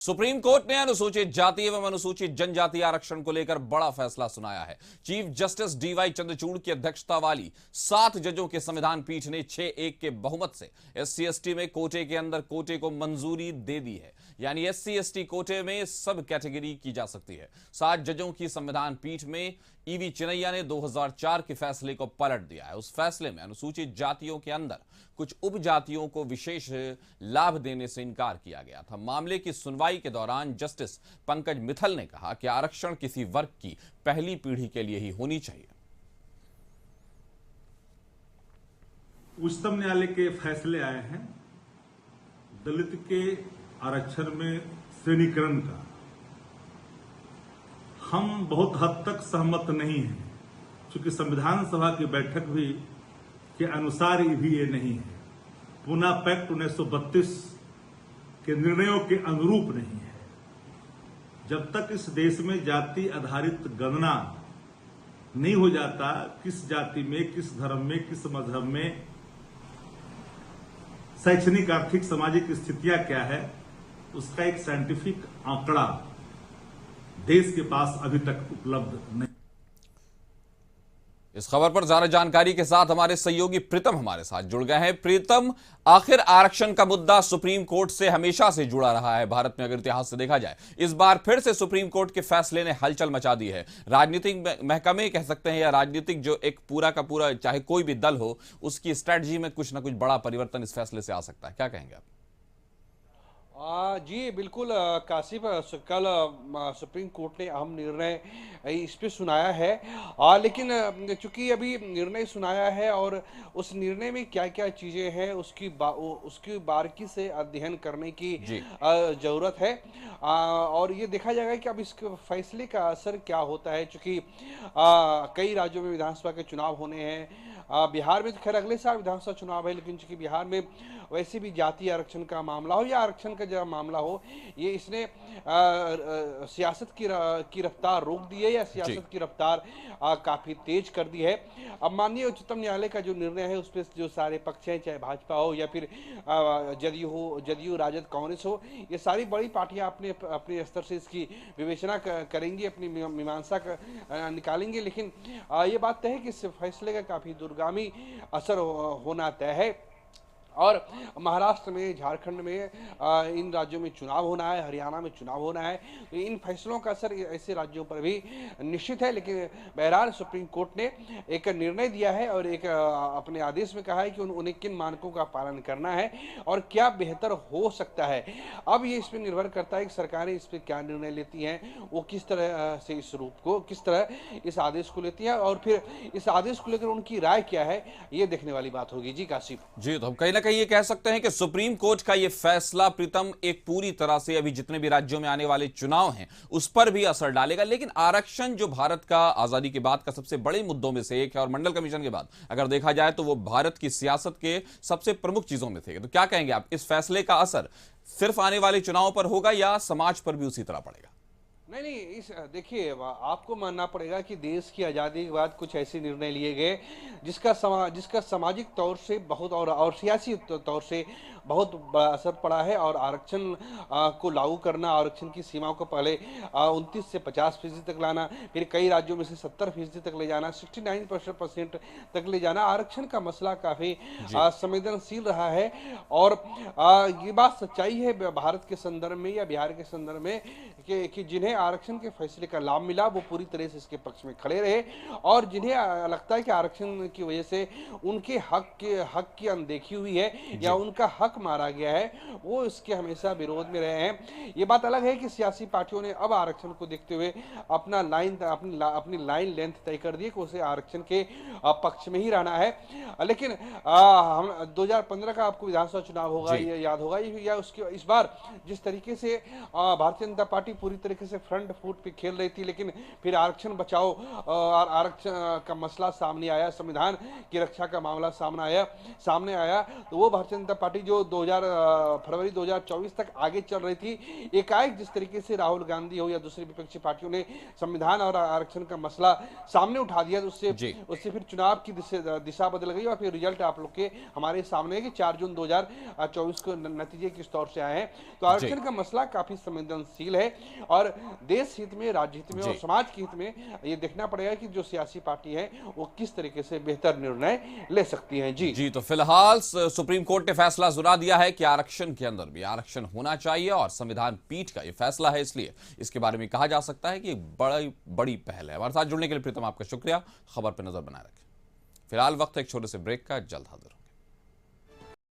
Supreme court ने अनुसूचित जाति एवं अनुसूचित जनजाति आरक्षण को लेकर बड़ा फैसला सुनाया है। चीफ जस्टिस डीवाई चंद्रचूड़ की अध्यक्षता वाली 7 जजों के संविधान पीठ ने 6-1 के बहुमत से एससी एसटी में कोटे के अंदर कोटे को मंजूरी दे दी है। यानी एससी एसटी कोटे में सब कैटेगरी की जा सकती है। 7 जजों की संविधान पीठ में ईवी चिनैया ने 2004 के फैसले को पलट दिया है। उस फैसले में अनुसूचित जातियों के अंदर कुछ उपजातियों को विशेष लाभ देने से इनकार किया गया था। मामले की सुनवाई के दौरान जस्टिस पंकज मित्तल ने कहा कि आरक्षण किसी वर्ग की पहली पीढ़ी के लिए ही होनी चाहिए। उच्चतम न्यायालय के फैसले आए हैं दलित के आरक्षण में श्रेणीकरण का। हम बहुत हद तक सहमत नहीं हैं, क्योंकि संविधान सभा की बैठक भी के अनुसार भी ये नहीं है। पूना पैक्ट 1932 के निर्णयों के अनुरूप नहीं है। जब तक इस देश में जाति आधारित गणना नहीं हो जाता, किस जाति में, किस धर्म में, किस मजहब में शैक्षणिक, आर्थिक, सामाजिक स्थितियां क्या है, उसका एक साइंटिफिक आंकड़ा देश के पास अभी तक उपलब्ध नहीं। इस खबर पर ज्यादा जानकारी के साथ हमारे सहयोगी प्रीतम हमारे साथ जुड़ गए हैं। प्रीतम, आखिर आरक्षण का मुद्दा सुप्रीम कोर्ट से हमेशा से जुड़ा रहा है भारत में, अगर इतिहास से देखा जाए। इस बार फिर से सुप्रीम कोर्ट के फैसले ने हलचल मचा दी है। राजनीतिक महकमे कह सकते हैं, या राजनीतिक जो एक पूरा का पूरा, चाहे कोई भी दल हो, उसकी स्ट्रैटेजी में कुछ ना कुछ बड़ा परिवर्तन इस फैसले से आ सकता है। क्या कहेंगे आप? जी बिल्कुल कासिफ, कल सुप्रीम कोर्ट ने अहम निर्णय इस पे सुनाया है। लेकिन चूंकि अभी निर्णय सुनाया है और उस निर्णय में क्या क्या चीज़ें हैं उसकी बारीकी से अध्ययन करने की ज़रूरत है। और ये देखा जाएगा कि अब इस फैसले का असर क्या होता है, चूंकि कई राज्यों में विधानसभा के चुनाव होने हैं। बिहार में तो खैर अगले साल विधानसभा चुनाव है, लेकिन चूंकि बिहार में वैसे भी जाति आरक्षण का मामला हो या आरक्षण का जब मामला हो, ये इसने सियासत की रफ्तार रोक दी है या सियासत की रफ्तार काफी तेज कर दी है। अब माननीय उच्चतम न्यायालय का जो निर्णय है उस पर जो सारे पक्ष हैं, चाहे भाजपा हो या फिर जदयू हो, जदयू, राजद, कांग्रेस हो, ये सारी बड़ी पार्टियां अपने स्तर से इसकी विवेचना करेंगी, अपनी मीमांसा निकालेंगे। लेकिन ये बात तय है कि इस फैसले का काफी दूरगामी असर होना तय है। और महाराष्ट्र में, झारखंड में, इन राज्यों में चुनाव होना है, हरियाणा में चुनाव होना है, तो इन फैसलों का असर ऐसे राज्यों पर भी निश्चित है। लेकिन बहरहाल सुप्रीम कोर्ट ने एक निर्णय दिया है और एक अपने आदेश में कहा है कि उन्हें किन मानकों का पालन करना है और क्या बेहतर हो सकता है। अब ये इस पर निर्भर करता है कि सरकारें इस पर क्या निर्णय लेती हैं, वो किस तरह से इस रूप को, किस तरह इस आदेश को लेती हैं और फिर इस आदेश को लेकर उनकी राय क्या है, ये देखने वाली बात होगी। जी कासिफ। जी, तो हम कहीं ना कहीं ये कह सकते हैं कि सुप्रीम कोर्ट का ये फैसला प्रीतम एक पूरी तरह से अभी जितने भी राज्यों में आने वाले चुनाव हैं उस पर भी असर डालेगा। लेकिन आरक्षण जो भारत का आजादी के बाद का सबसे बड़े मुद्दों में से एक है और मंडल कमीशन के बाद अगर देखा जाए तो वो भारत की सियासत के सबसे प्रमुख चीजों में थे। तो क्या कहेंगे आप, इस फैसले का असर सिर्फ आने वाले चुनाव पर होगा या समाज पर भी उसी तरह पड़ेगा? नहीं, देखिए, आपको मानना पड़ेगा कि देश की आज़ादी के बाद कुछ ऐसे निर्णय लिए गए जिसका सामाजिक तौर से बहुत और सियासी तौर से बहुत बड़ा असर पड़ा है। और आरक्षण को लागू करना, आरक्षण की सीमा को पहले 29 से 50% तक लाना, फिर कई राज्यों में से 70% तक ले जाना, 69% तक ले जाना। आरक्षण का मसला काफ़ी संवेदनशील रहा है और ये बात सच्चाई है भारत के संदर्भ में या बिहार के संदर्भ में कि जिन्हें आरक्षण के फैसले का लाभ मिला वो पूरी तरह से इसके पक्ष में खड़े रहे, और जिन्हें लगता है कि आरक्षण की वजह से उनके हक की अनदेखी हुई है या उनका हक मारा गया है, वो इसके हमेशा विरोध में रहे हैं। ये बात अलग है कि सियासी पार्टियों ने अब आरक्षण को देखते हुए अपनी लाइन लेंथ तय कर दी कि उसे आरक्षण के पक्ष में ही रहना है। लेकिन हम 2015 का आपको विधानसभा चुनाव होगा, ये याद होगा, या उसके इस बार जिस तरीके से भारतीय जनता पार्टी पूरी तरीके से फ्रंट फुट पे खेल रही थी, लेकिन फिर आरक्षण बचाओ और आरक्षण का मसला सामने आया, संविधान की रक्षा का मामला सामने आया तो वो भारतीय जनता पार्टी जो फरवरी 2024 तक आगे चल रही थी, एकाएक जिस तरीके से राहुल गांधी हो या दूसरी विपक्षी पार्टियों ने संविधान और आरक्षण का मसला सामने उठा दिया, तो उससे फिर चुनाव की दिशा बदल गई और फिर रिजल्ट आप लोग के हमारे सामने है कि 4 जून 2024 को नतीजे किस तौर से आए हैं। तो आरक्षण का मसला काफी संवेदनशील है और देश हित में, राज्य हित में और समाज के हित में ये देखना पड़ेगा कि जो सियासी पार्टी है वो किस तरीके से बेहतर निर्णय ले सकती है। जी तो फिलहाल सुप्रीम कोर्ट ने फैसला सुना दिया है कि आरक्षण के अंदर भी आरक्षण होना चाहिए और संविधान पीठ का यह फैसला है, इसलिए इसके बारे में कहा जा सकता है कि बड़ी पहल है। हमारे साथ जुड़ने के लिए प्रीतम आपका शुक्रिया। खबर पर नजर बनाए रखें। फिलहाल वक्त एक छोटे से ब्रेक का, जल्द हाजिर होंगे।